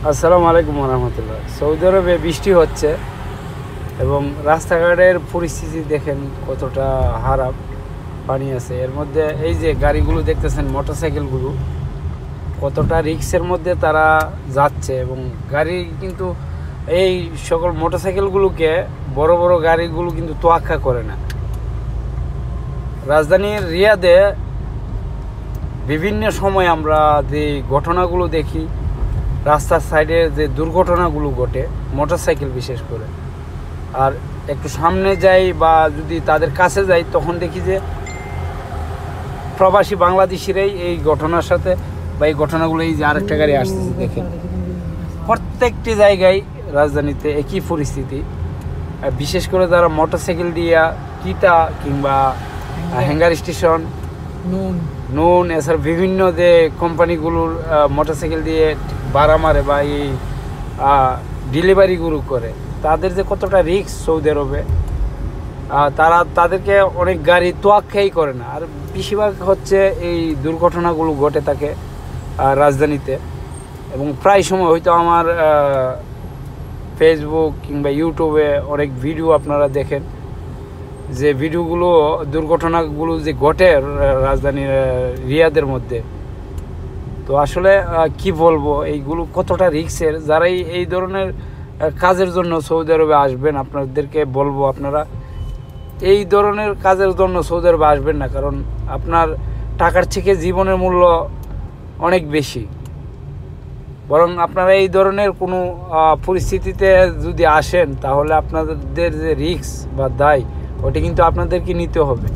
আসসালামু আলাইকুম রহমতুল্লাহ। সৌদি আরবে বৃষ্টি হচ্ছে এবং রাস্তাঘাটের পরিস্থিতি দেখেন কতটা খারাপ, পানি আছে এর মধ্যে। এই যে গাড়িগুলো দেখতেছেন, মোটরসাইকেলগুলো কতটা রিক্সের মধ্যে তারা যাচ্ছে, এবং গাড়ি কিন্তু এই সকল মোটরসাইকেলগুলোকে বড় বড় গাড়িগুলো কিন্তু তোয়াক্কা করে না। রাজধানীর রিয়াদে বিভিন্ন সময় আমরা যে ঘটনাগুলো দেখি, রাস্তার সাইডে যে দুর্ঘটনাগুলো ঘটে মোটরসাইকেল বিশেষ করে, আর একটু সামনে যাই বা যদি তাদের কাছে যাই তখন দেখি যে প্রবাসী বাংলাদেশিরাই এই ঘটনার সাথে বা এই ঘটনাগুলো, এই যে আরেকটা গাড়ি আসতেছে দেখেন, প্রত্যেকটি জায়গায় রাজধানীতে একই পরিস্থিতি। বিশেষ করে যারা মোটরসাইকেল দিয়া কিতা কিংবা হ্যাঙ্গার স্টেশন, নুন এছাড়া বিভিন্ন যে কোম্পানিগুলোর মোটরসাইকেল দিয়ে ভাড়া মারে বা এই ডেলিভারিগুলো করে, তাদের যে কতটা রিস্ক সৌদি আরবে, তাদেরকে অনেক গাড়ি তোয়াক্কাই করে না। আর বেশিরভাগ হচ্ছে এই দুর্ঘটনাগুলো ঘটে থাকে রাজধানীতে। এবং প্রায় সময় হয়তো আমার ফেসবুক কিংবা ইউটিউবে অনেক ভিডিও আপনারা দেখেন, যে ভিডিওগুলো দুর্ঘটনাগুলো যে ঘটে রাজধানীর রিয়াদের মধ্যে। তো আসলে কি বলবো, এইগুলো কতটা রিস্কের। যারাই এই ধরনের কাজের জন্য সৌদি আরবে আসবেন, আপনাদেরকে বলবো আপনারা এই ধরনের কাজের জন্য সৌদি আরবে আসবেন না, কারণ আপনার টাকার থেকে জীবনের মূল্য অনেক বেশি। বরং আপনারা এই ধরনের কোনো পরিস্থিতিতে যদি আসেন, তাহলে আপনাদের যে রিস্ক বা দায় ওটা কিন্তু আপনাদেরকে নিতে হবে।